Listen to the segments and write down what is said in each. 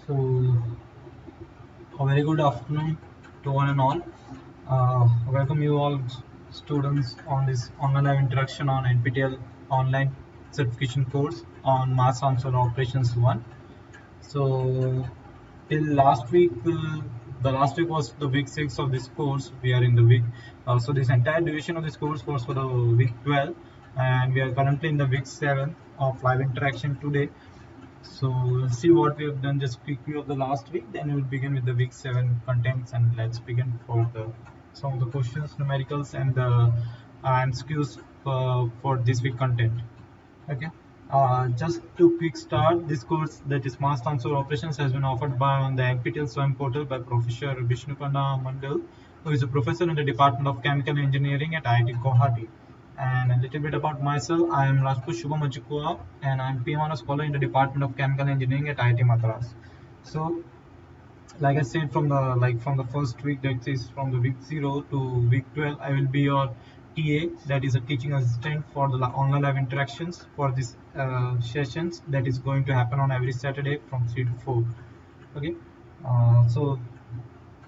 So, a very good afternoon to one and all. Welcome you all students on this online live interaction on NPTEL online certification course on Mass Answer Operations 1. So, till last week, the last week was the week 6 of this course. We are in the week, so this entire duration of this course was for the week 12, and we are currently in the week 7 of live interaction today. So let's see what we have done. Just quick view of the last week. Then we'll begin with the week 7 contents, and let's begin for the some of the questions, numericals, and the MCQs for this week content. Okay. Just to quick start, this course that is Mass Transfer Operations has been offered by on the NPTEL SWAYAM portal by Professor Vishnupanda Mandal, who is a professor in the Department of Chemical Engineering at IIT Guwahati. And a little bit about myself, I am Rajput Shubham Ajikua, and I am PM Scholar in the Department of Chemical Engineering at IIT Madras. So, like I said, from the first week, that is from the week 0 to week 12, I will be your TA, that is a teaching assistant for the online live interactions for these sessions that is going to happen on every Saturday from 3 to 4. Okay, so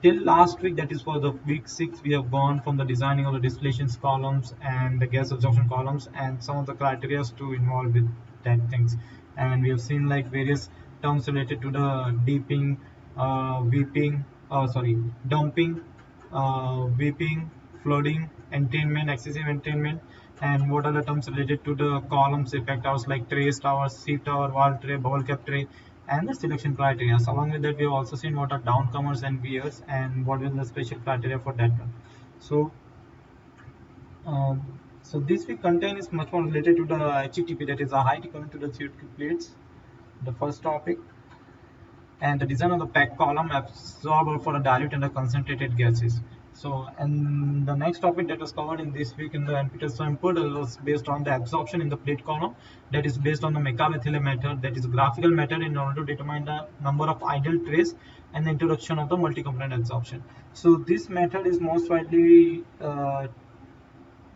till last week, that is for the week 6, we have gone from the designing of the distillations columns and the gas absorption columns and some of the criteria to involve with that things. And we have seen like various terms related to the deeping, weeping, dumping, weeping, flooding, entrainment, excessive entrainment, and what are the terms related to the columns effect towers like trace towers, seat tower, wall tray, bubble cap tray, and the selection criteria. So along with that, we have also seen what are downcomers and viewers and what is the special criteria for that one. So, um, so this week content is much more related to the HTTP, that is a height equivalent to the theoretical plates, the first topic, and the design of the pack column absorber for a dilute and the concentrated gases. So, and the next topic that was covered in this week in the NPTEL SWAYAM portal was based on the absorption in the plate column, that is based on the Mercalli method, that is a graphical method in order to determine the number of ideal trays and the introduction of the multi-component absorption. So this method is most widely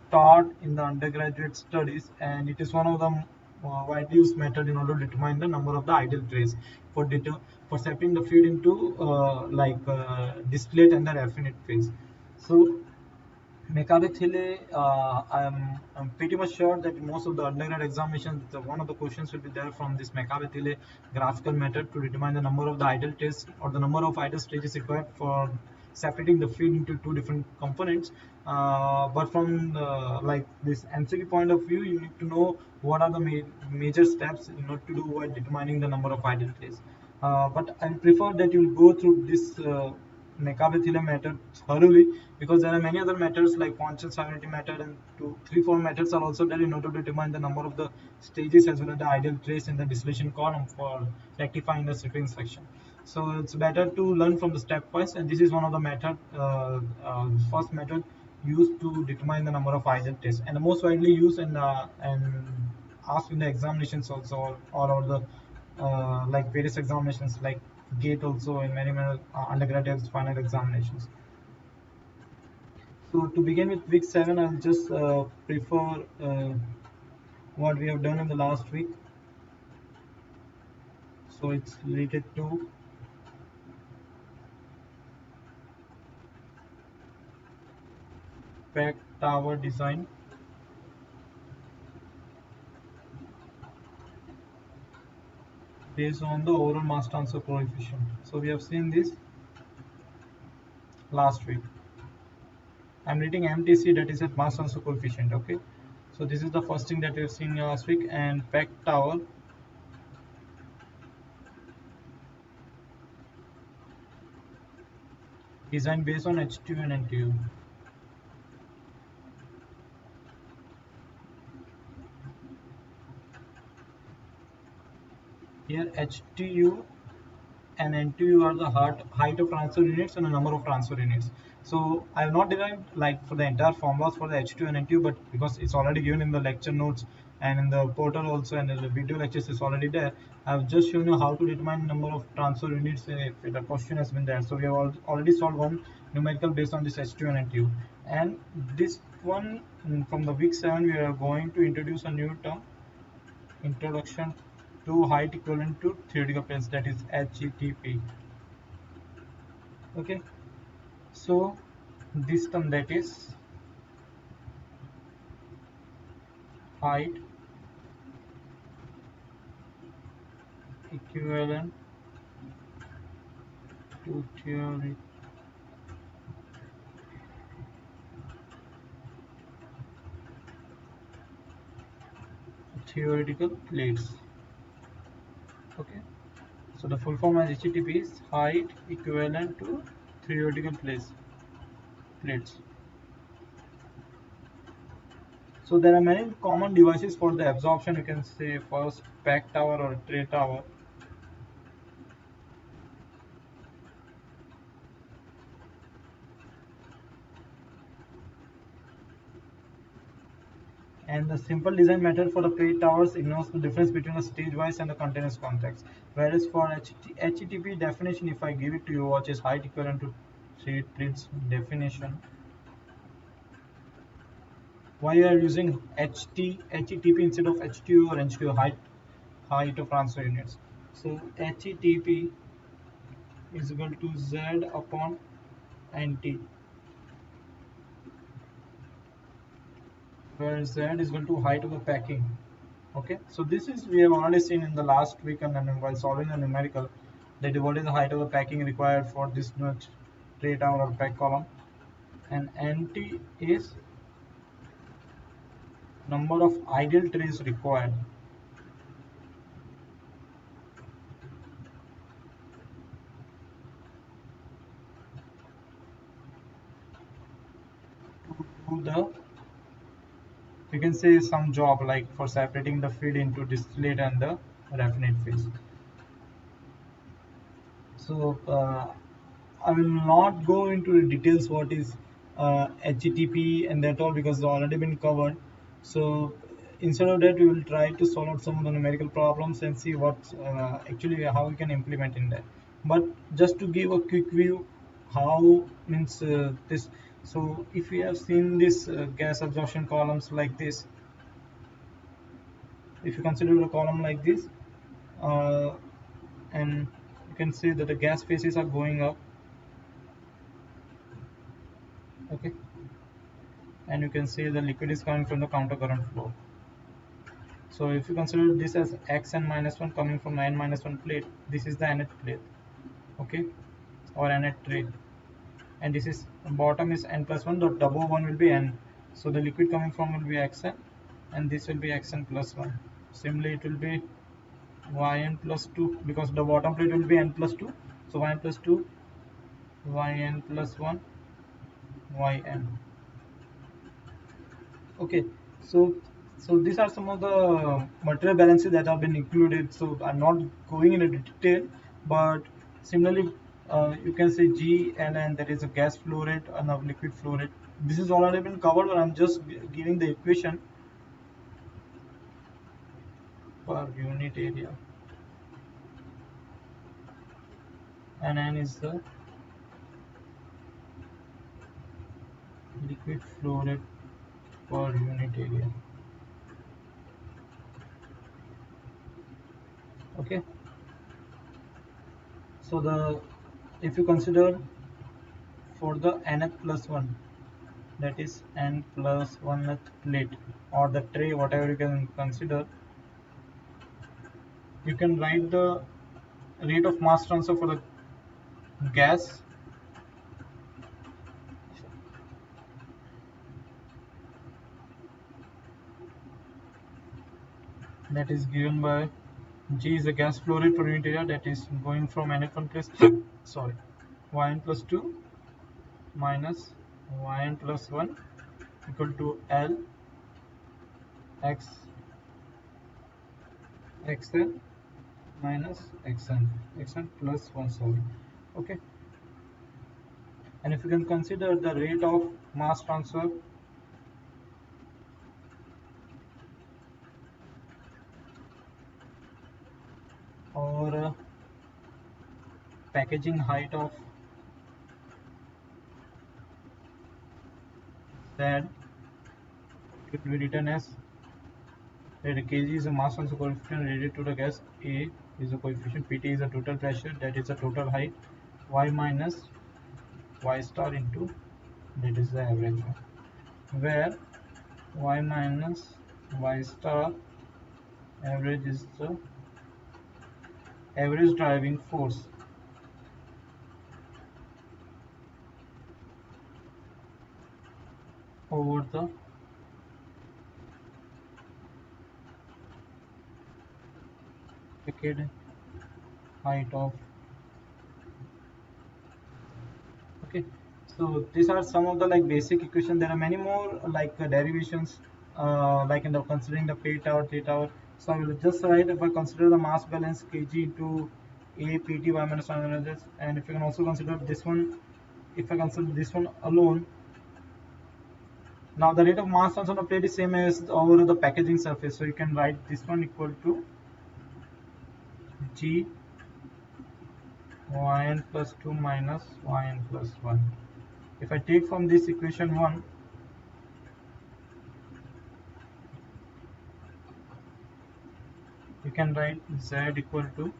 taught in the undergraduate studies, and it is one of the widely used method in order to determine the number of the ideal trays for separating the fluid into distillate and the raffinate phase. So Mechabethile, I'm pretty much sure that most of the undergrad examinations, one of the questions will be there from this Mechabethile graphical method to determine the number of the idle tests or the number of idle stages required for separating the field into two different components. But from like this MCQ point of view, you need to know what are the major steps in order to do while determining the number of idle tests. But I prefer that you go through this Mechabethile method thoroughly, because there are many other methods like Ponchal salinity method and 2, 3, 4 methods are also there in order to determine the number of the stages as well as the ideal trace in the distillation column for rectifying the stripping section. So it's better to learn from the stepwise, and this is one of the method, first method used to determine the number of ideal tests, and the most widely used and asked in the examinations also all over the like various examinations like GATE also in many undergraduate final examinations. So to begin with week 7, I'll just prefer what we have done in the last week. So it's related to pack tower design based on the overall mass transfer coefficient. So we have seen this last week. I'm reading MTC, that is at mass transfer coefficient. Okay, so this is the first thing that we have seen last week, and pack tower design based on H2 and NTU. Here HTU and NTU are the height of transfer units and the number of transfer units. So I have not derived like for the entire formulas for the H2 and NTU, but because it's already given in the lecture notes and in the portal also, and in the video lectures is already there, I have just shown you how to determine number of transfer units if the question has been there. So we have already solved one numerical based on this H2 and NTU, and this one from the week 7 we are going to introduce a new term, introduction to height equivalent to theoretical planes, that is HETP. Okay, so this term, that is height equivalent to theoretical plates. Okay, so the full form as HTTP is height equivalent to theoretical plates. So there are many common devices for the absorption. You can say first pack tower or tray tower. And the simple design method for the plate towers ignores the difference between the stage-wise and the continuous context. Whereas for HTTP definition, if I give it to you, which is height equivalent to three plates definition. Why you are using HTTP instead of HTU or HTU, height of transfer units? So HTTP is equal to Z upon NT, where Z is equal to height of the packing. Okay, so this is, we have already seen in the last week, and then while solving the numerical, that what is the height of the packing required for this tray tower or pack column, and NT is number of ideal trays required. To the, you can say, some job like for separating the feed into distillate and the raffinate phase. So I will not go into the details what is HTTP and that all, because it's already been covered. So instead of that, we will try to solve out some of the numerical problems and see what actually how we can implement in that. But just to give a quick view, how means this. So if we have seen this gas absorption columns like this, if you consider a column like this, uh, and you can see that the gas phases are going up. Okay, and you can see the liquid is coming from the counter current flow. So if you consider this as xn minus 1 coming from n minus 1 plate, this is the nth plate, okay, or nth tray, and this is bottom is n plus 1, the double one will be n, so the liquid coming from will be xn, and this will be xn plus 1. Similarly, it will be yn plus 2, because the bottom plate will be n plus 2, so yn plus 2, yn plus 1, yn. Okay, so these are some of the material balances that have been included. So I'm not going into detail, but similarly, you can say G and N, that is a gas flow rate and a liquid flow rate. This is already been covered, but I'm just giving the equation per unit area. And N is the liquid flow rate per unit area. Okay, so the, if you consider for the nth plus 1, that is n plus 1th plate or the tray, whatever you can consider, you can write the rate of mass transfer for the gas, that is given by G is the gas flow rate per unit area, that is going from n1 plus sorry yn plus 2 minus yn plus 1 equal to L x xn minus xn plus 1, sorry. Okay, and if you can consider the rate of mass transfer or packaging height of Z, it will be written as Where kg is a mass transfer coefficient related to the gas, A is the coefficient, Pt is the total pressure, that is the total height, y minus y star into that is the average one, where y minus y star average is the average driving force over the decade height of. Okay, so these are some of the like basic equation. There are many more like derivations, like in the considering the P tower, T tower. So I will just write, if I consider the mass balance kg into A pt y minus y minus, and if you can also consider this one, if I consider this one alone. Now the rate of mass transfer on the plate is same as over the packaging surface, so you can write this one equal to g yn plus 2 minus yn plus 1. If I take from this equation 1, you can write z equal to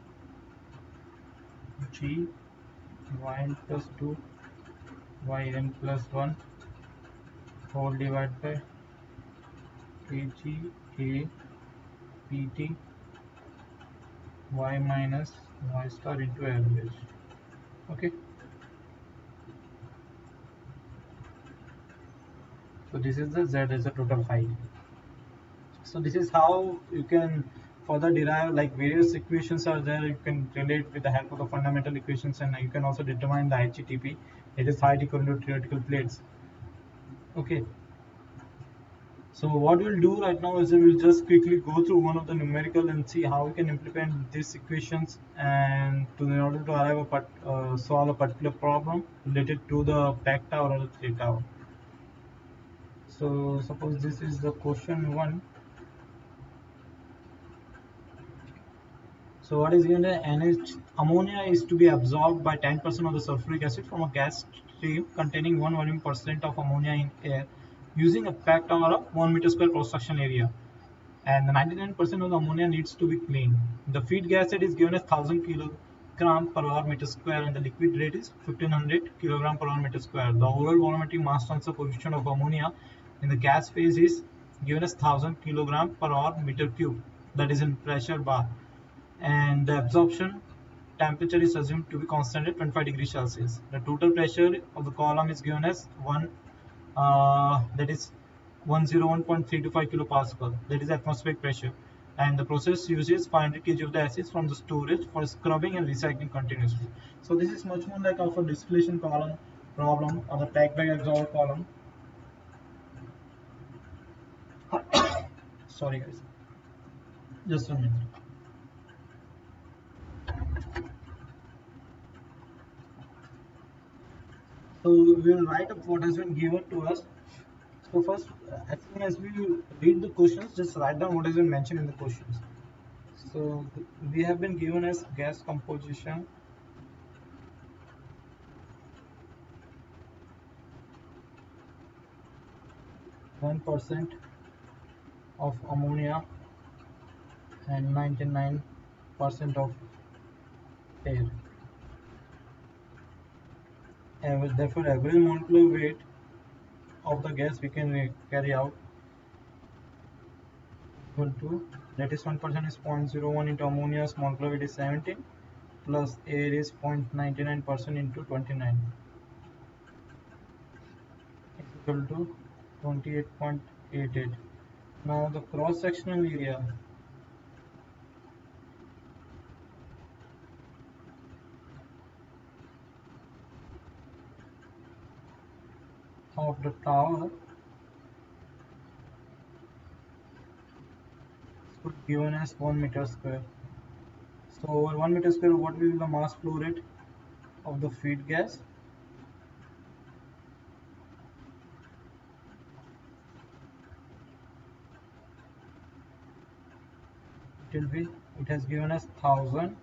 g yn plus 2 yn plus 1 whole divided by kg a pt y minus y star into average. Okay, so this is the z as the total height. So this is how you can further derive, like various equations are there, you can relate with the help of the fundamental equations, and you can also determine the HETP, it is height equal to theoretical plates. Okay, so what we'll do right now is we'll just quickly go through one of the numerical and see how we can implement these equations, and in order to arrive at solve a particular problem related to the back tower or the thread tower. So suppose this is the question 1. So what is given, NH ammonia is to be absorbed by 10% of the sulfuric acid from a gas stream containing 1 volume percent of ammonia in air using a packed tower of 1 meter square cross section area, and the 99% of the ammonia needs to be cleaned. The feed gas rate is given as 1000 kilogram per hour meter square, and the liquid rate is 1500 kilogram per hour meter square. The overall volumetric mass transfer coefficient of ammonia in the gas phase is given as 1000 kilogram per hour meter cube, that is in pressure bar, and the absorption temperature is assumed to be constant at 25 degrees Celsius. The total pressure of the column is given as that is 101.325 kilopascal, that is atmospheric pressure, and the process uses 500 kg of the acids from the storage for scrubbing and recycling continuously. So this is much more like of a distillation column problem or the packed bag absorber column. Sorry guys, just a minute. So we will write up what has been given to us. So first, as soon as we read the questions, just write down what has been mentioned in the questions. So we have been given as gas composition, 1% of ammonia and 99% of air. And therefore, every molecular weight of the gas we can carry out equal to, that is 1% is 0.01 into ammonia's molecular weight is 17 plus air is 0.99% into 29 equal to 28.88. Now the cross sectional area of the tower is given as 1 meter square. So over 1 meter square, what will be the mass flow rate of the feed gas? It will be, it has given us 1000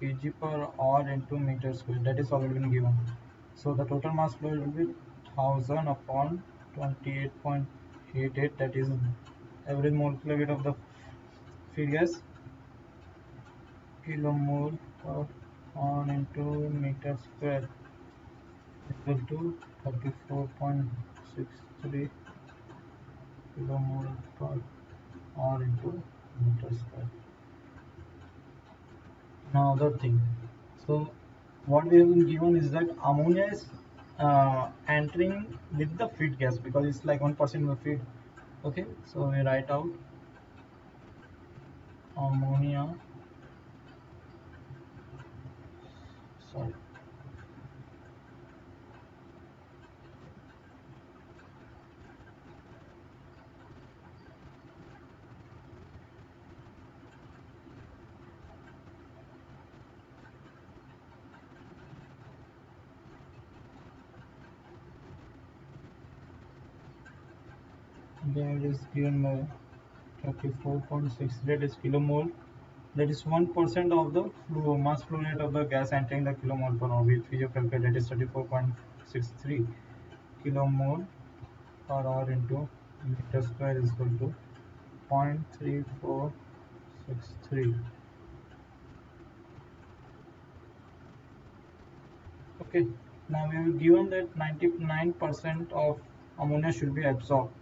kg per hour into meter square, that is already been given. So the total mass flow will be 1000 upon 28.88, that is average molecular weight of the feed gas, kilomole per on into meter square equal to 34.63 kilomole per hour into meter square. Now other thing. So what we have been given is that ammonia is entering with the feed gas because it's like 1% of the feed. Okay, so we write out ammonia, sorry, that is given by 34.6, that is kilomole. That is 1% of the mass flow rate of the gas entering the kilomole per hour. If you calculate, that is 34.63 kilomole per hour into meter square is equal to 0.3463. Okay, now we have given that 99% of ammonia should be absorbed.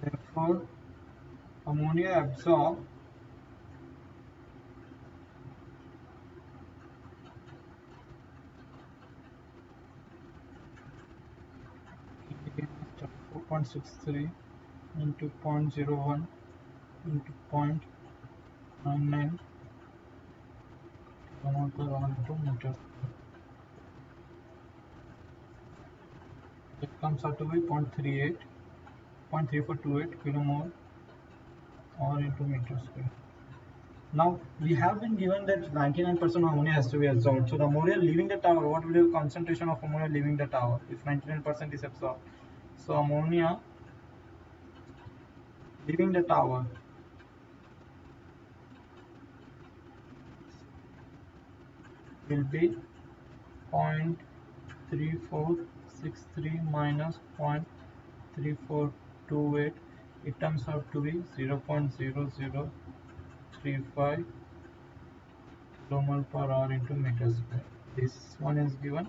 Therefore, ammonia absorbed is 34.63 into 0.01 into 0.99 kilomole per hour into meter. It comes out to be 0.38, 0.3428 kilomole or into meter square. Now we have been given that 99% of ammonia has to be absorbed. So the ammonia leaving the tower, what will be the concentration of ammonia leaving the tower if 99% is absorbed? So ammonia leaving the tower will be 0.3463 minus 0.3428. It turns out to be 0.0035 kilomole per hour into meter square. This one is given,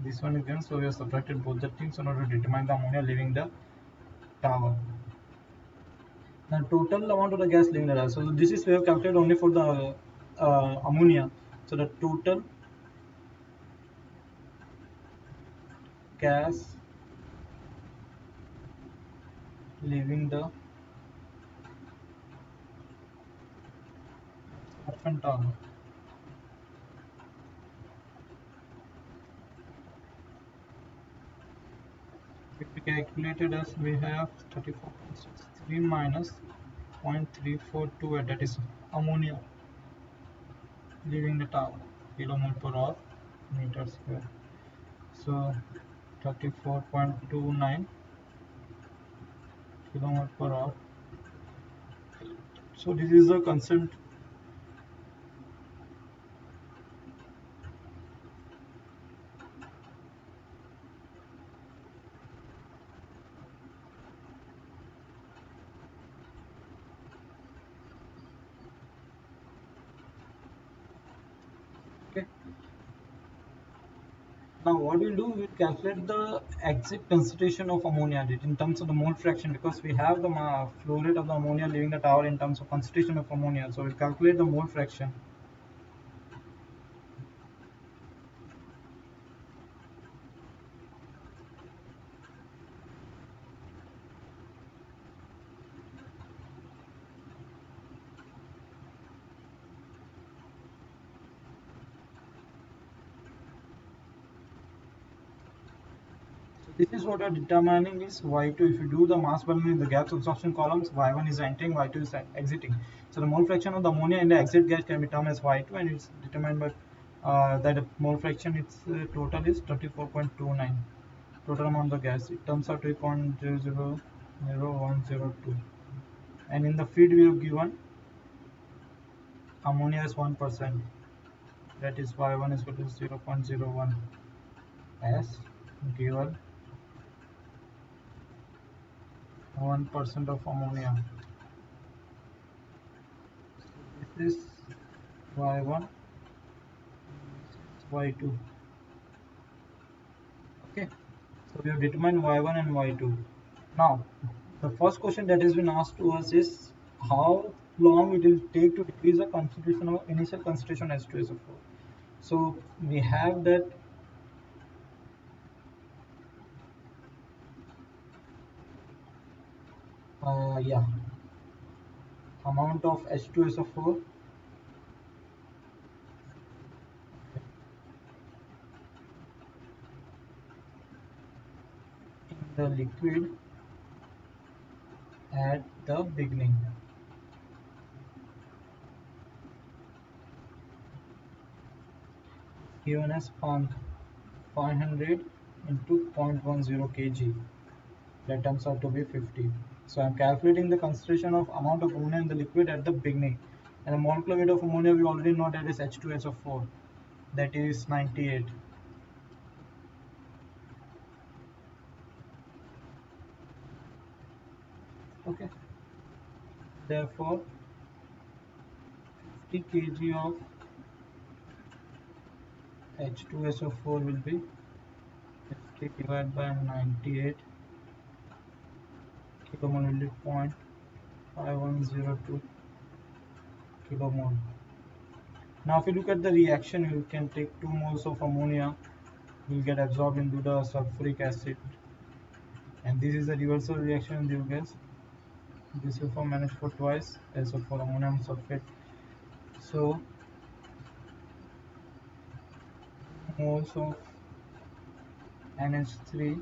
this one is given, so we have subtracted both the things in order to determine the ammonia leaving the tower. Now total amount of the gas leaving the tower. So this is we have calculated only for the ammonia. So the total gas leaving the absorption tower. If we calculated as we have 34.63 minus 0.3428, that is ammonia leaving the tower, kilomole per hour meter square. So 34.29 kilomole per hour. So this is the constant. Okay. Now what we'll do, we'll calculate the exact concentration of ammonia in terms of the mole fraction, because we have the flow rate of the ammonia leaving the tower in terms of concentration of ammonia. So we'll calculate the mole fraction. This is what we are determining is y2. If you do the mass balance in the gas absorption columns, y1 is entering, y2 is exiting. So the mole fraction of the ammonia in the exit gas can be termed as y2, and it's determined by that mole fraction. Its total is 34.29. Total amount of the gas. It turns out to be 0.000102. And in the feed we have given ammonia is 1%, that is y1 is equal to 0.01 as given 1% of ammonia. This is y1, y2. Okay, so we have determined y1 and y2. Now the first question that has been asked to us is how long it will take to decrease the concentration of initial concentration H2SO4. So we have that yeah, amount of H2SO4 in the liquid at the beginning, given as 500 into 0.10 kg, that turns out to be 50. So I'm calculating the concentration of amount of ammonia in the liquid at the beginning, and the molecular weight of ammonia we already know that is H2SO4, that is 98. Okay, therefore 50 kg of H2SO4 will be 50 divided by 98 kilomole will be 0.5102 kilomole. Now if you look at the reaction, you can take 2 moles of ammonia will get absorbed into the sulfuric acid, and this is a reversal reaction, you guys. This will form NH4 twice SO4 ammonium sulfate. So moles of NH3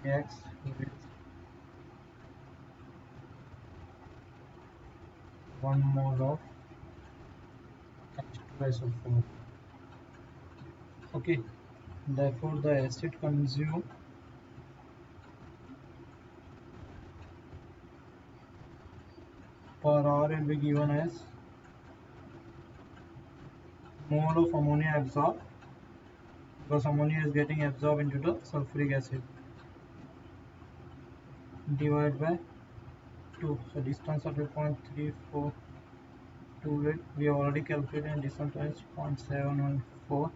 reacts with 1 mole of H2SO4. Okay, therefore the acid consumed per hour will be given as mole of ammonia absorbed, because ammonia is getting absorbed into the sulfuric acid, divided by 2. So distance of 0.3428 we have already calculated, and distance is 0.714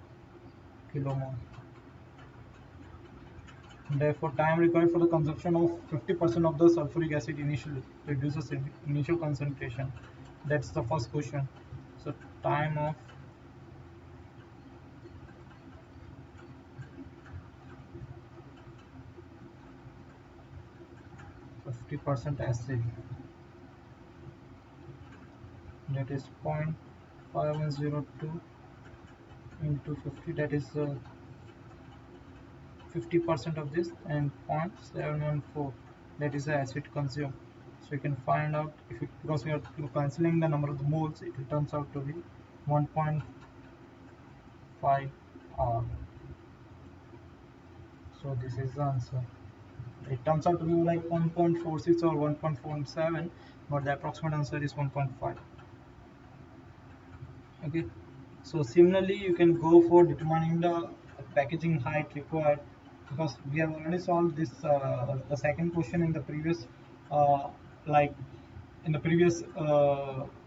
kilomole. Therefore time required for the consumption of 50% of the sulfuric acid initially reduces initial concentration. That's the first question. So time of 50% acid, that is 0.5102 into 50, that is 50% of this, and 0.714, that is the acid consumed. So you can find out, if it, because we are cancelling the number of the moles, it turns out to be 1.5 R. So this is the answer. It turns out to be like 1.46 or 1.47, but the approximate answer is 1.5. Okay, so similarly you can go for determining the packaging height required, because we have already solved this the second question in the previous like in the previous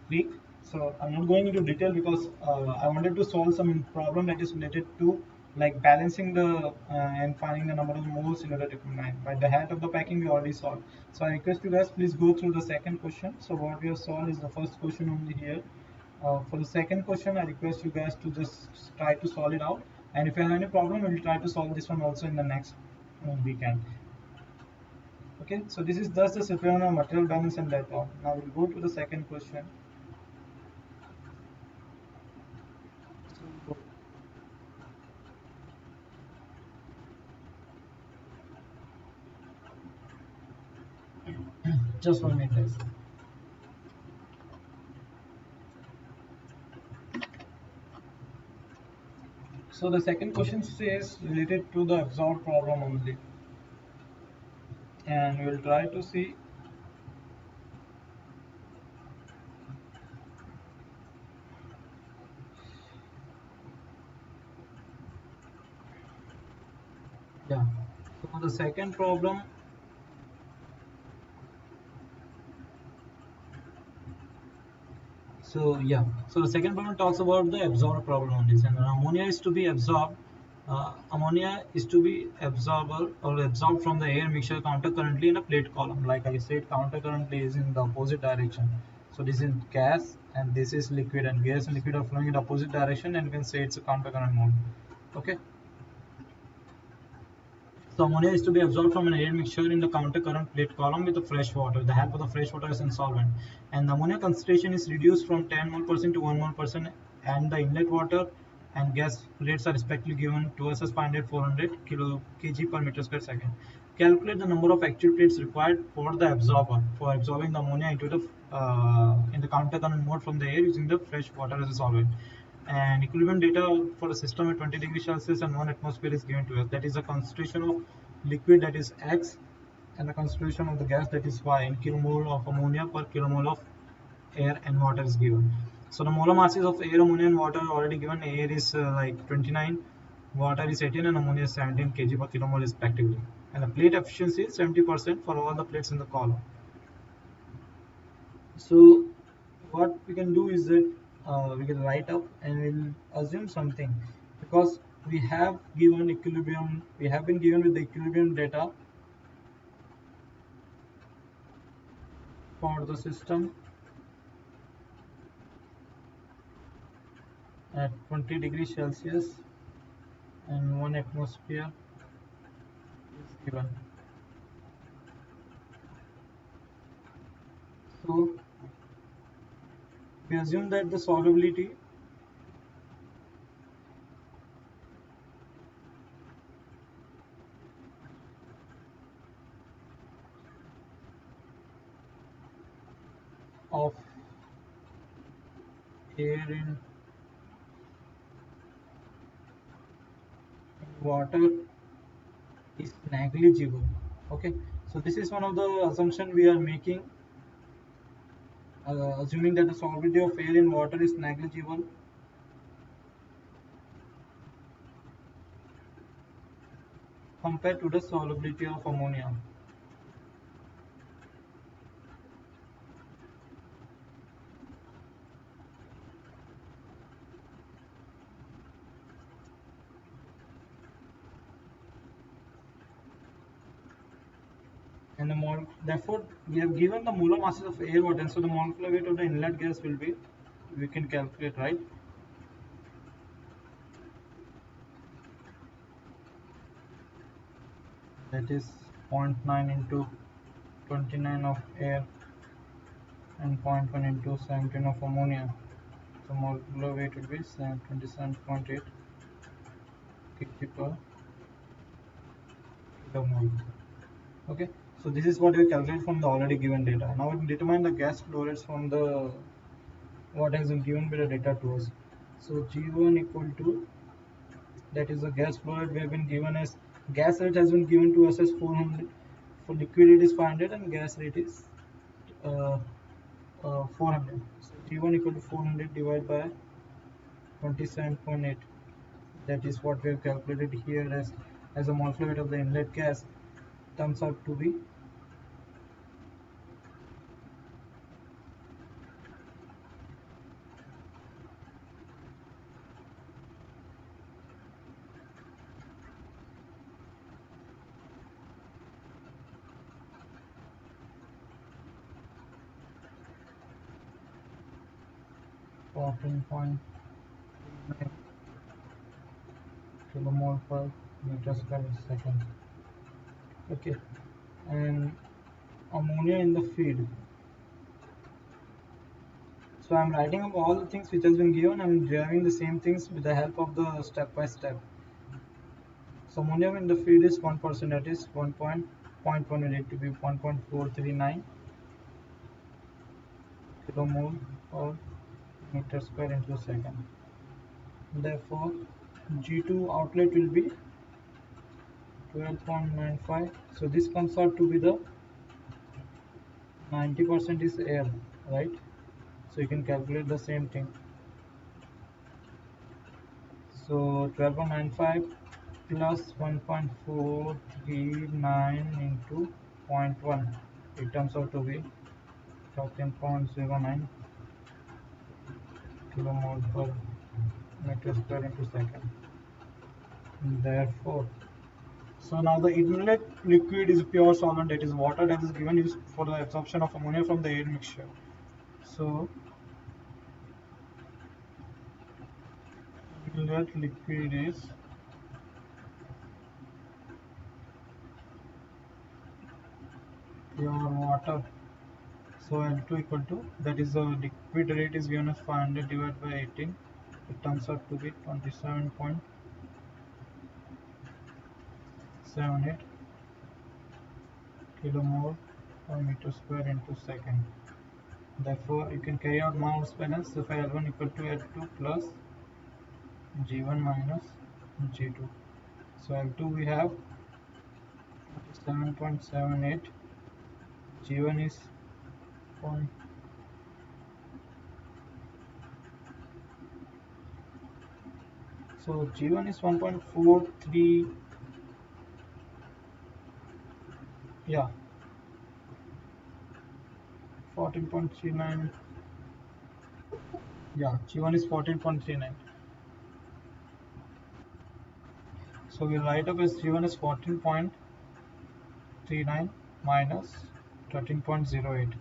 week. So I'm not going into detail, because I wanted to solve some problem that is related to like balancing the and finding the number of moles in order to combine. But the height of the packing we already solved. So I request you guys please go through the second question. So what we have solved is the first question only here. For the second question, I request you guys to just try to solve it out. And if you have any problem, we'll try to solve this one also in the next weekend. Okay, so this is just the situation of material balance and that all. Now we'll go to the second question. So, just 1 minute, guys. So the second question says related to the absorbed problem only, and we'll try to see Yeah. So the second problem. So the second problem talks about the absorb problem on this, and ammonia is to be absorbed. Ammonia is to be absorbable or absorbed from the air mixture counter currently in a plate column. Like I said, counter currently is in the opposite direction. So this is gas and this is liquid, and gas and liquid are flowing in the opposite direction, and you can say it's a counter current mode. Okay. So ammonia is to be absorbed from an air mixture in the counter current plate column with the fresh water. The help of the fresh water is in solvent, and the ammonia concentration is reduced from 10 mole percent to 1 mole percent, and the inlet water and gas rates are respectively given to us as 500 400 kg per meter square second. Calculate the number of actual plates required for the absorber for absorbing the ammonia into the in the counter current mode from the air using the fresh water as a solvent. And equilibrium data for a system at 20 degrees Celsius and 1 atmosphere is given to us. That is the concentration of liquid, that is X, and the concentration of the gas, that is Y, in kilomole of ammonia per kilomole of air and water is given. So the molar masses of air, ammonia and water are already given. Air is like 29, water is 18, and ammonia is 17 kg per kilomole respectively. And the plate efficiency is 70% for all the plates in the column. So what we can do is that we can write up and we'll assume something, because we have given equilibrium, we have been given with the equilibrium data for the system at 20 degrees Celsius and 1 atmosphere is given. So we assume that the solubility of air in water is negligible. Okay, so this is one of the assumption we are making, assuming that the solubility of air in water is negligible compared to the solubility of ammonia. And the therefore we have given the molar masses of air, water, and so the molecular weight of the inlet gas will be, we can calculate, right? That is zero point 0.9 into 29 of air and zero point 0.1 into 17 of ammonia. So molecular weight will be 27.8 kg per kilomole. Okay, so this is what we calculate from the already given data. Now we can determine the gas flow rates from the what has been given by the data to us. So G1 equal to, that is the gas flow rate we have been given as, gas rate has been given to us as 400, for liquid it is 500 and gas rate is uh, 400. So G1 equal to 400 divided by 27.8, that is what we have calculated here as a molecular weight of the inlet gas, turns out to be 14.9 kilomole per meter square second. Okay, and ammonia in the feed. So I'm writing up all the things which has been given. I'm deriving the same things with the help of the step by step. So ammonia in the feed is 1%, that is 1.18 to be 1.439 kilomole per meter square into second. Therefore, G2 outlet will be 12.95. So this comes out to be the 90% is air, right? So you can calculate the same thing. So 12.95 plus 1.439 into zero point 0.1. It turns out to be 13.09 kilomole per meter square into second. Therefore, so now the inlet liquid is pure solvent, that is water, that is given used for the absorption of ammonia from the air mixture. So inlet liquid is pure water. So L2 equal to, that is the liquid rate is given as 500 divided by 18. It turns out to be 27.78 kilomole per meter square into second. Therefore, you can carry out mass balance. So for L1 equal to L2 plus G1 minus G2. So L2 we have 7.78. G1 is point. So G1 is 1.43. Yeah, 14.39. Yeah, G1 is 14.39. So we'll write up as G1 is 14.39 minus 13.08.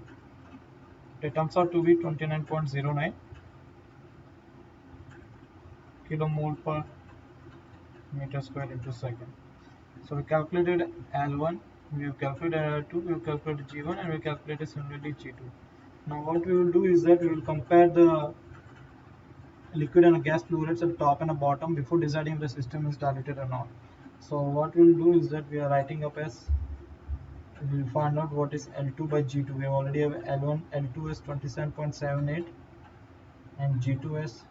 It comes out to be 29.09 kilomole per meter square into second. So we calculated L1, we have calculated L2, we have calculated G1, and we calculated similarly G2. Now what we will do is that we will compare the liquid and gas flow rates at the top and the bottom before deciding if the system is diluted or not. So what we will do is that we are writing up as, we will find out what is L2 by G2. We already have L1, L2 is 27.78 and G2 is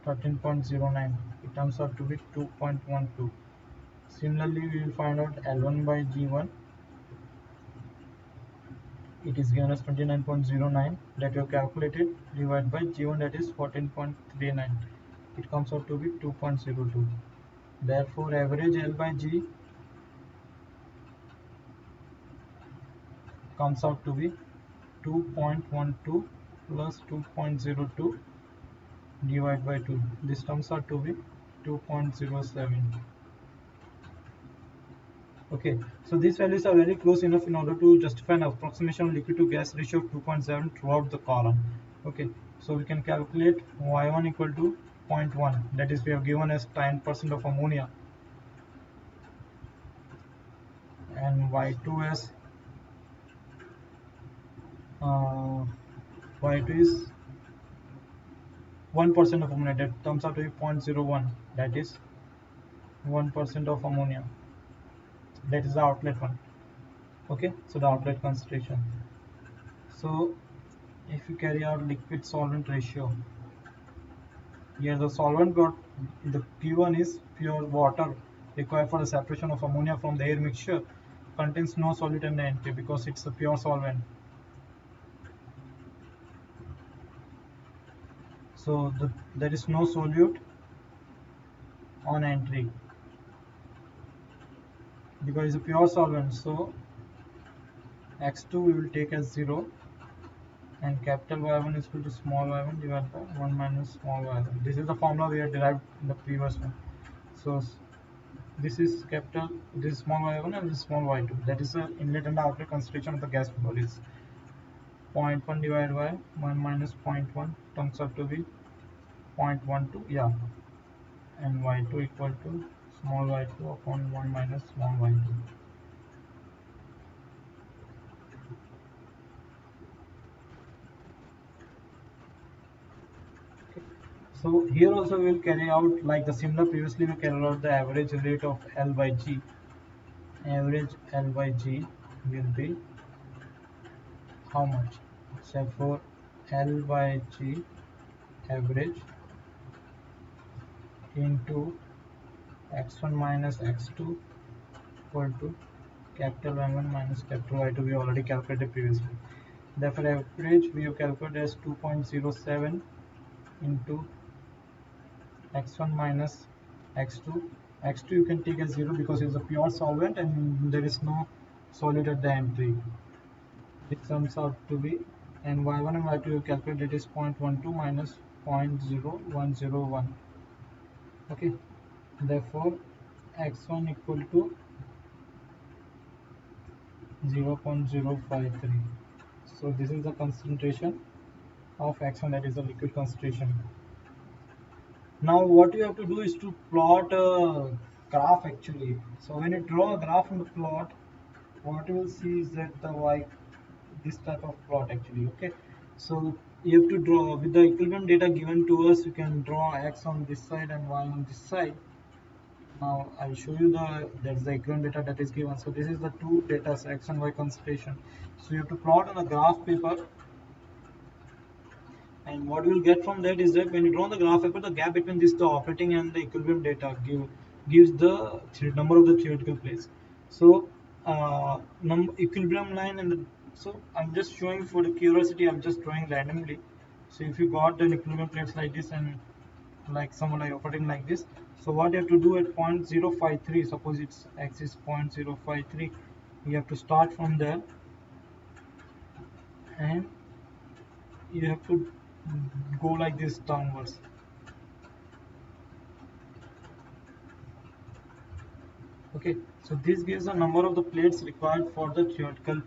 13.09. It comes out to be 2.12. Similarly, we will find out L1 by G1. It is given as 29.09 that we have calculated, divided by G1, that is 14.39. It comes out to be 2.02. Therefore, average L by G comes out to be 2.12 plus 2.02 divided by 2. This comes out to be 2.07. Okay, so these values are very close enough in order to justify an approximation of liquid to gas ratio of 2.7 throughout the column. Okay, so we can calculate y1 equal to 0.1, that is we have given as 10% of ammonia, and y2 as y2 is 1% of ammonia, that comes out to be 0.01, that is 1% of ammonia, that is the outlet one. Okay, so the outlet concentration. So if you carry out liquid solvent ratio, here the solvent got, the P1 is pure water required for the separation of ammonia from the air mixture, contains no solute in the entry because it's a pure solvent. So there is no solute on entry because it's a pure solvent. So X2 we will take as 0 and capital Y1 is equal to small y1 divided by 1 minus small y1. This is the formula we had derived in the previous one. So this is capital, this is small y1 and this is small y2. That is the inlet and outlet concentration of the gas bubble is 0.1 divided by 1 minus 0.1 comes out to be 0.12, yeah, and y2 equal to small y2 upon 1 minus small y2. So here also we will carry out like the similar previously we carried out the average rate of L by G. Average L by G will be how much? So for L by G average into x1 minus x2 equal to capital Y1 minus capital Y2 we already calculated previously. Therefore average we have calculated as 2.07 into x1 minus x2 x2 you can take as 0 because it's a pure solvent and there is no solute at the entry. It comes out to be, and y1 and y2 you calculate, it is 0.12 minus 0.0101. Okay, therefore x1 equal to 0.053. So this is the concentration of x1, that is the liquid concentration. Now what you have to do is to plot a graph actually. So when you draw a graph on the plot, what you will see is that the y, this type of plot actually. Okay, so you have to draw with the equilibrium data given to us. You can draw x on this side and y on this side. Now I'll show you that's the equilibrium data that is given. So this is the two data, x and y concentration. So you have to plot on a graph paper, and what you will get from that is that when you draw the graph paper, the gap between this, the operating and the equilibrium data, gives the number of the theoretical plates. So equilibrium line and so I'm just showing for the curiosity, I'm just drawing randomly. So if you got an equilibrium plates like this and like someone like operating like this, so what you have to do at 0.053, suppose its x is 0.053, you have to start from there and you have to go like this downwards. Okay, so this gives the number of the plates required for the theoretical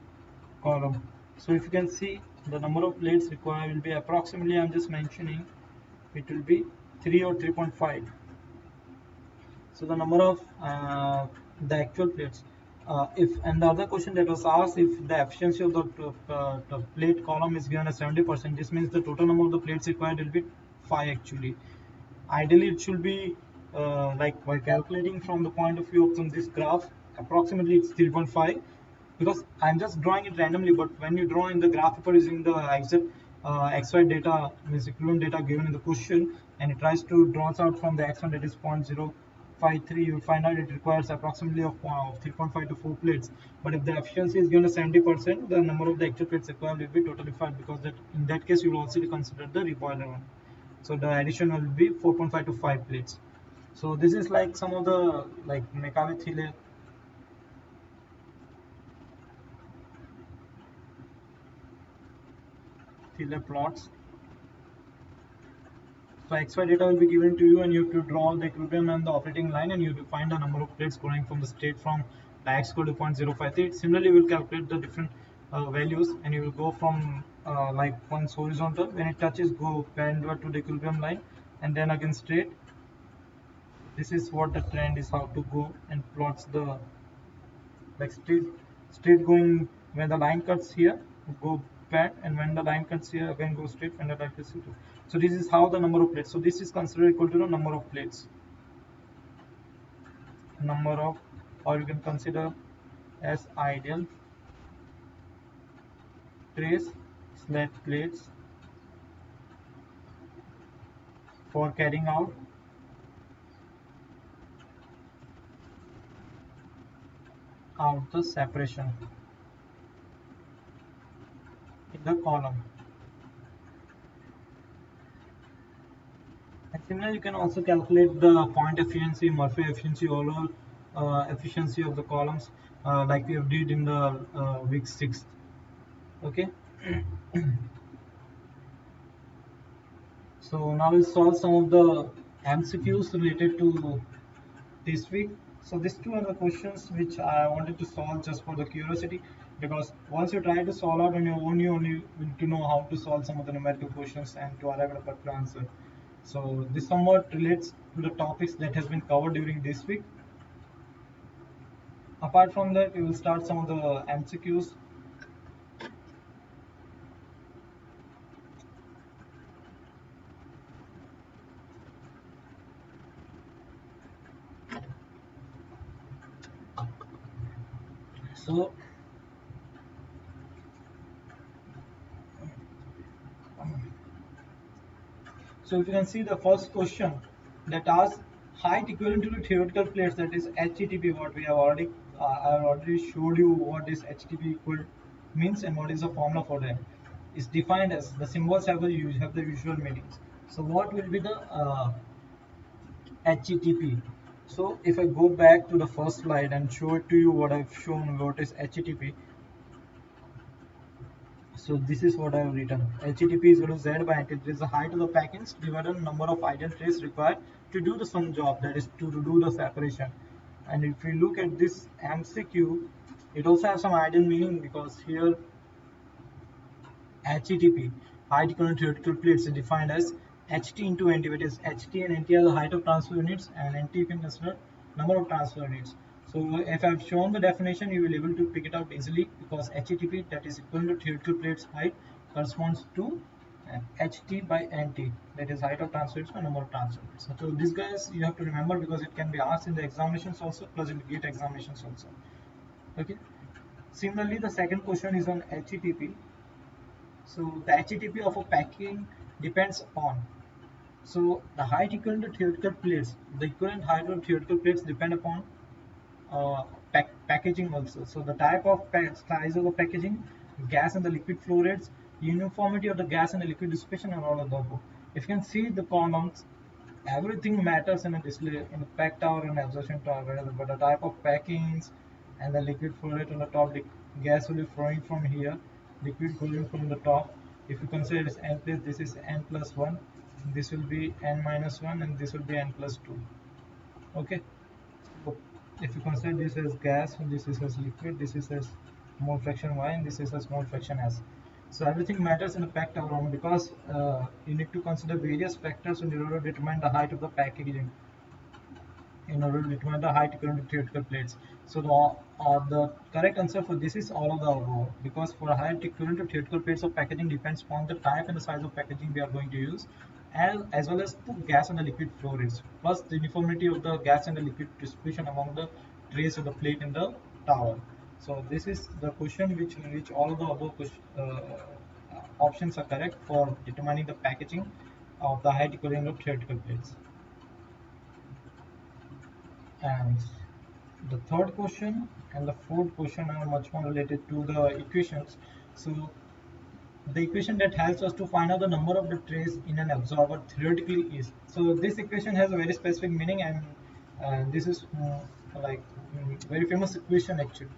column. So if you can see, the number of plates required will be approximately, I'm just mentioning, it will be 3 or 3.5. So the number of the actual plates. If and the other question that was asked, if the efficiency of the plate column is given as 70%, this means the total number of the plates required will be 5 actually. Ideally it should be like by calculating from the point of view of this graph, approximately it's 3.5, because I'm just drawing it randomly, but when you draw in the graph paper using the exact xy data, means equivalent data given in the question, and it tries to draw out from the x1 that is 0.053, you will find out it requires approximately of 3.5 to 4 plates. But if the efficiency is given as 70%, the number of the actual plates required will be totally 5, because that in that case you will also consider the reboiler one. So the addition will be 4.5 to 5 plates. So this is like some of the like Mekave Thiele plots. So XY data will be given to you and you have to draw the equilibrium and the operating line, and you have to find the number of plates going from the state from x equal to 0.053. Similarly, we will calculate the different values, and you will go from like once horizontal, when it touches, go perpendicular to the equilibrium line, and then again straight. This is what the trend is, how to go and plots the like straight going. When the line cuts here, go back, and when the line cuts here, again go straight, and the line cuts here. So this is how the number of plates. So this is considered equal to the number of plates. Number of, or you can consider as ideal trace slat plates for carrying out the separation in the column. And similarly, you can also calculate the point efficiency, Murphy efficiency, overall efficiency of the columns, like we have did in the week 6. Okay. So now we'll solve some of the MCQs related to this week. So these two are the questions which I wanted to solve just for the curiosity, because once you try to solve out on your own, you only need to know how to solve some of the numerical questions and to arrive at a particular answer. So this somewhat relates to the topics that has been covered during this week. Apart from that, we will start some of the MCQs. So So if you can see the first question that asks height equivalent to the theoretical plates, that is HTTP, what we have already I have already showed you what is HTTP equal means and what is the formula for that. It's defined as the symbols have the usual meanings. So what will be the HTTP? So if I go back to the first slide and show it to you what I've shown, what is HTTP. So this is what I have written. HTTP is equal to Z by NT. It is the height of the packets divided by the number of idle trays required to do the sum job, that is to do the separation. And if we look at this MCQ, it also has some idle meaning, because here HTTP, height equivalent theoretical plates, is defined as HT into NT, which is HT and NT are the height of transfer units, and NT you can consider number of transfer units. So if I've shown the definition, you will be able to pick it out easily, because HTTP, that is equivalent to theoretical plates height, corresponds to HT by NT, that is height of transfer units by number of transfer units. So these guys you have to remember, because it can be asked in the examinations also, plus in the GATE examinations also. Okay. Similarly, the second question is on HTTP. So the HTTP of a packing depends on, so the height equivalent to theoretical plates, the equivalent height of theoretical plates depend upon packaging also. So the type of size of the packaging, gas and the liquid flow rates, uniformity of the gas and the liquid dissipation, and all of the above. If you can see the columns, everything matters in a display, in the pack tower and absorption tower, but the type of packings and the liquid flow rate on the top, the gas will be flowing from here, liquid flowing from the top. If you consider this n place, this is n plus 1, this will be n minus 1, and this will be n plus 2. Okay. So if you consider this as gas, this is as liquid, this is as mole fraction y, and this is as mole fraction s. So everything matters in a packed tower, because you need to consider various factors in order to determine the height of the packaging, in order to determine the height equivalent to theoretical plates. So the correct answer for this is all of the above, because for height equivalent to theoretical plates of packaging depends on the type and the size of packaging we are going to use, as well as the gas and the liquid flow rates, plus the uniformity of the gas and the liquid distribution among the trays of the plate in the tower. So this is the question which all of the above options are correct for determining the packaging of the height equivalent of theoretical plates. And the third question and the fourth question are much more related to the equations. So the equation that helps us to find out the number of the trays in an absorber theoretically is. So this equation has a very specific meaning, and this is very famous equation actually.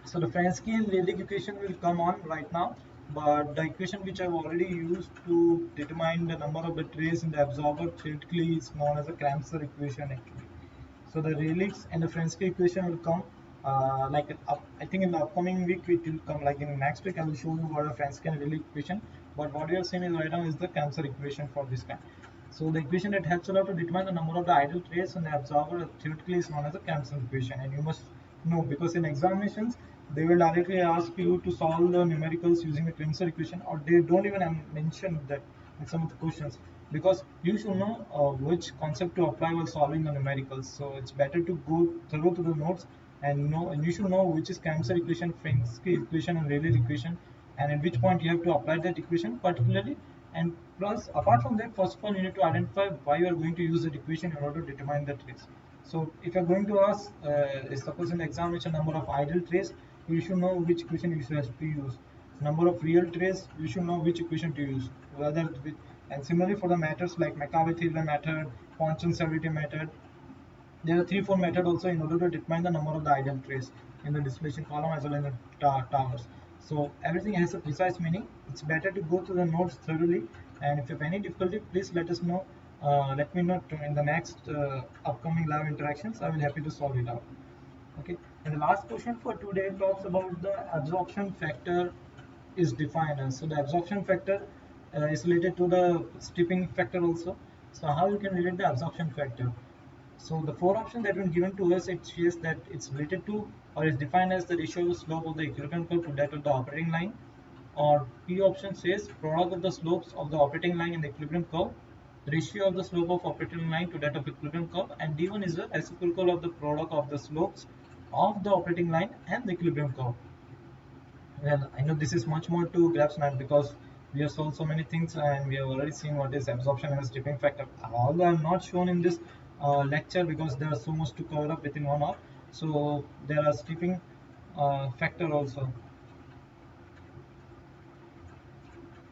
So the Frenchky and Liebig equation will come on right now, but the equation which I've already used to determine the number of the trays in the absorber theoretically is known as the Kramser equation actually. So the Rayleigh's and the Frenchky equation will come I think in the upcoming week it will come, like in next week I will show you what a Frenchky and Rayleigh equation, but what you are seeing is right now is the Kramser equation for this kind. So the equation that helps you out to determine the number of the idle trays in the absorber theoretically is known as the Kramser equation, and you must know, because in examinations they will directly ask you to solve the numericals using the Kramser equation, or they don't even mention that in some of the questions, because you should know which concept to apply while solving the numericals. So it's better to go through to the notes and know, and you should know which is Kramser equation, Frenchky equation, and Rayleigh equation, and at which point you have to apply that equation particularly. And plus, apart from that, first of all, you need to identify why you are going to use that equation in order to determine the trace. So if you are going to ask, suppose in the examination number of idle trays, you should know which equation you should to use. Number of real trays, you should know which equation to use. And similarly for the methods like Macavity method, Ponchon stability method, there are 3-4 methods also in order to determine the number of the idle trays in the distillation column as well as in the towers. So everything has a precise meaning. It's better to go through the notes thoroughly, and if you have any difficulty, please let us know. Let me know in the next upcoming lab interactions. I will happy to solve it out. Okay. And the last question for today talks about the absorption factor is defined as. So the absorption factor is related to the stripping factor also. So how you can relate the absorption factor? So the four options that were given to us, it says that it's related to or is defined as the ratio of the slope of the equilibrium curve to that of the operating line. Or P option says product of the slopes of the operating line and the equilibrium curve, ratio of the slope of operating line to that of equilibrium curve, and D1 is the reciprocal of the product of the slopes of the operating line and the equilibrium curve. Well, I know this is much more to grasp now, because we have solved so many things and we have already seen what is absorption and stripping factor. Although I am not shown in this lecture because there is so much to cover up within 1 hour. So there are stripping factor also.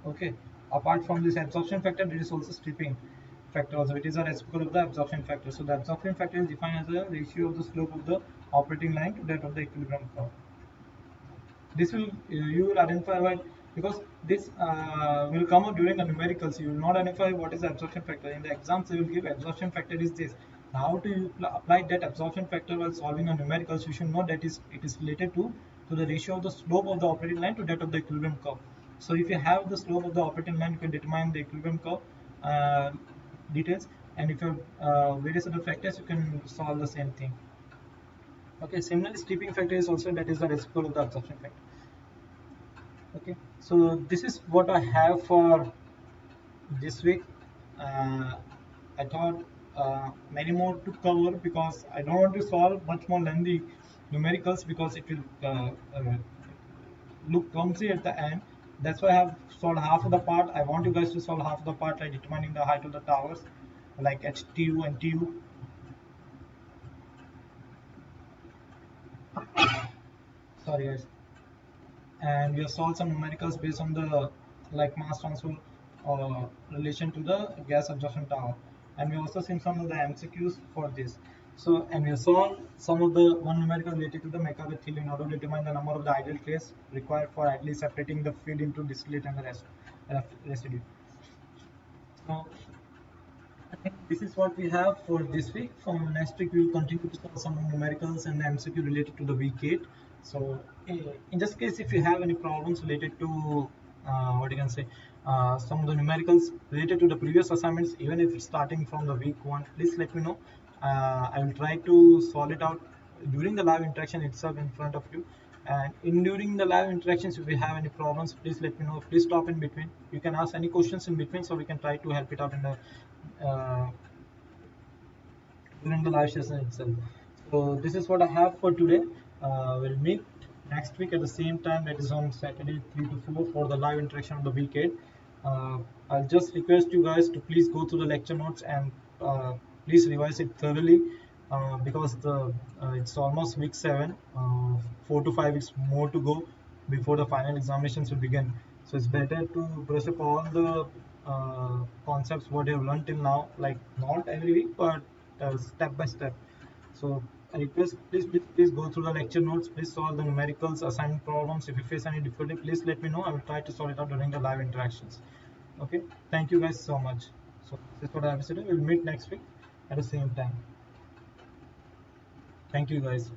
Okay. Apart from this absorption factor, there is also stripping factor also. It is a reciprocal of the absorption factor. So the absorption factor is defined as the ratio of the slope of the operating line to that of the equilibrium curve. This will you will identify by, because this will come out during the numericals. You will not identify what is the absorption factor. In the exams they will give absorption factor is this. How to you apply that absorption factor while solving a numericals? You should know that it is related to the ratio of the slope of the operating line to that of the equilibrium curve. So if you have the slope of the operating line, you can determine the equilibrium curve details, and if you have various other factors, you can solve the same thing. Okay, similarly steeping factor is also, that is the reciprocal of the absorption factor. Okay, so this is what I have for this week. I thought many more to cover, because I don't want to solve much more lengthy numericals, because it will look clumsy at the end. That's why I have solved half of the part. I want you guys to solve half of the part, like determining the height of the towers, like at TU and TU. Sorry guys. And we have solved some numericals based on the like mass transfer relation to the gas absorption tower, and we also seen some of the MCQs for this. So, and we have solved some of the one numerical related to the Mercalli theory in order to determine the number of the ideal trace required for at least separating the feed into distillate and the residue. So I think this is what we have for this week. From next week, we will continue to solve some numericals and MCQ related to the week 8. So, in this case, if you have any problems related to what you can say, some of the numericals related to the previous assignments, even if it's starting from the week 1, please let me know. I will try to solve it out during the live interaction itself in front of you. And in during the live interactions, if you have any problems, please let me know. Please stop in between. You can ask any questions in between, so we can try to help it out in the uh, during the live session itself. So this is what I have for today. We'll meet next week at the same time, that is on Saturday 3 to 4 for the live interaction of the week 8. I'll just request you guys to please go through the lecture notes and please revise it thoroughly, because it's almost week 7, 4 to 5 weeks more to go before the final examinations will begin. So it's better to brush up all the concepts what you have learned till now, like not every week, but step by step. So I request, please go through the lecture notes. Please solve the numericals, assignment problems. If you face any difficulty, please let me know. I will try to solve it out during the live interactions. Okay. Thank you guys so much. So this is what I have to say. We'll meet next week at the same time. Thank you guys.